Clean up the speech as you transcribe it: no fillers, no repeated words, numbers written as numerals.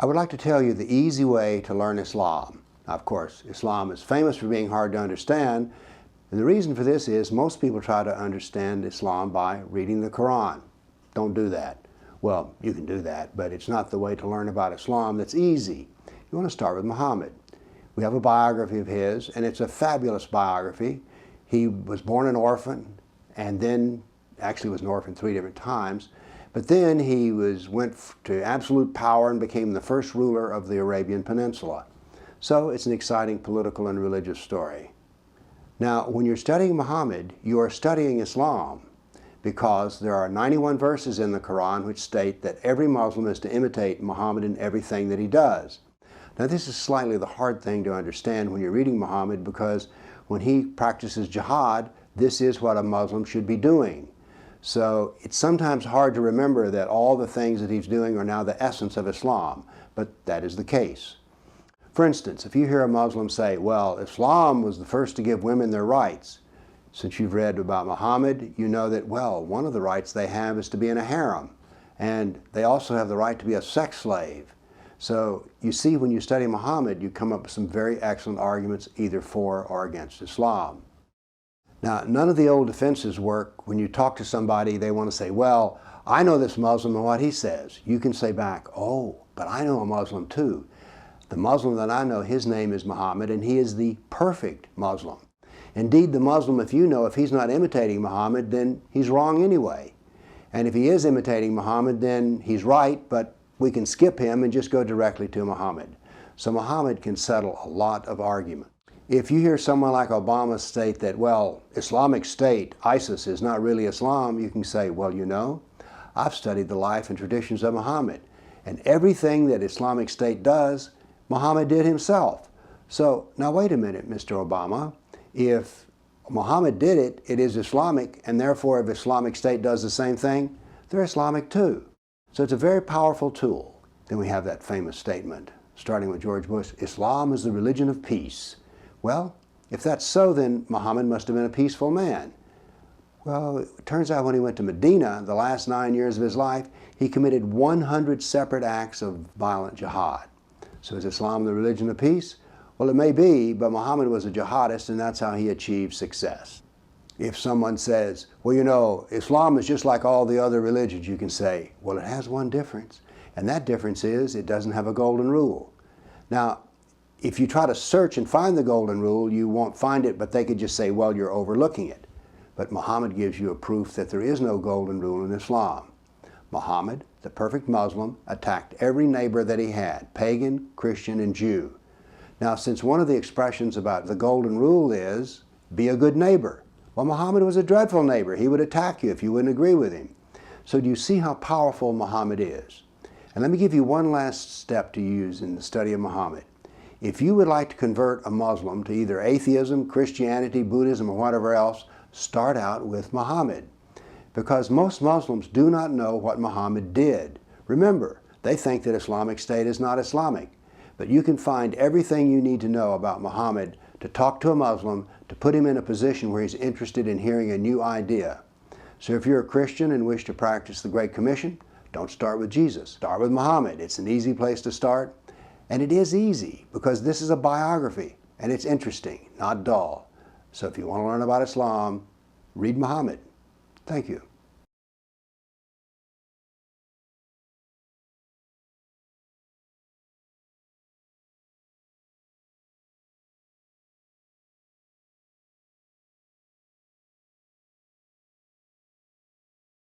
I would like to tell you the easy way to learn Islam. Now, of course, Islam is famous for being hard to understand, and the reason for this is most people try to understand Islam by reading the Quran. Don't do that. Well, you can do that, but it's not the way to learn about Islam that's easy. You want to start with Muhammad. We have a biography of his, and it's a fabulous biography. He was born an orphan, and then actually was an orphan 3 different times. But then he went to absolute power and became the first ruler of the Arabian Peninsula. So it's an exciting political and religious story. Now, when you're studying Muhammad, you are studying Islam because there are 91 verses in the Quran which state that every Muslim is to imitate Muhammad in everything that he does. Now, this is slightly the hard thing to understand when you're reading Muhammad, because when he practices jihad, this is what a Muslim should be doing. So it's sometimes hard to remember that all the things that he's doing are now the essence of Islam, but that is the case. For instance, if you hear a Muslim say, well, Islam was the first to give women their rights, since you've read about Muhammad, you know that, well, one of the rights they have is to be in a harem, and they also have the right to be a sex slave. So you see, when you study Muhammad, you come up with some very excellent arguments either for or against Islam. Now, none of the old defenses work. When you talk to somebody, they want to say, well, I know this Muslim and what he says. You can say back, oh, but I know a Muslim too. The Muslim that I know, his name is Muhammad, and he is the perfect Muslim. Indeed, the Muslim, if you know, if he's not imitating Muhammad, then he's wrong anyway. And if he is imitating Muhammad, then he's right, but we can skip him and just go directly to Muhammad. So Muhammad can settle a lot of argument. If you hear someone like Obama state that, well, Islamic State, ISIS, is not really Islam, you can say, well, you know, I've studied the life and traditions of Muhammad, and everything that Islamic State does, Muhammad did himself. So now wait a minute, Mr. Obama. If Muhammad did it, it is Islamic, and therefore if Islamic State does the same thing, they're Islamic too. So it's a very powerful tool. Then we have that famous statement, starting with George Bush, Islam is the religion of peace. Well, if that's so, then Muhammad must have been a peaceful man. Well, it turns out when he went to Medina, the last 9 years of his life, he committed 100 separate acts of violent jihad. So is Islam the religion of peace? Well, it may be, but Muhammad was a jihadist, and that's how he achieved success. If someone says, well, you know, Islam is just like all the other religions, you can say, well, it has one difference, and that difference is it doesn't have a golden rule. Now, if you try to search and find the golden rule, you won't find it, but they could just say, well, you're overlooking it. But Muhammad gives you a proof that there is no golden rule in Islam. Muhammad, the perfect Muslim, attacked every neighbor that he had, pagan, Christian, and Jew. Now, since one of the expressions about the golden rule is, be a good neighbor. Well, Muhammad was a dreadful neighbor. He would attack you if you wouldn't agree with him. So do you see how powerful Muhammad is? And let me give you one last step to use in the study of Muhammad. If you would like to convert a Muslim to either atheism, Christianity, Buddhism, or whatever else, start out with Muhammad. Because most Muslims do not know what Muhammad did. Remember, they think that Islamic State is not Islamic. But you can find everything you need to know about Muhammad to talk to a Muslim, to put him in a position where he's interested in hearing a new idea. So if you're a Christian and wish to practice the Great Commission, don't start with Jesus. Start with Muhammad. It's an easy place to start. And it is easy because this is a biography and it's interesting, not dull. So if you want to learn about Islam, read Muhammad. Thank you.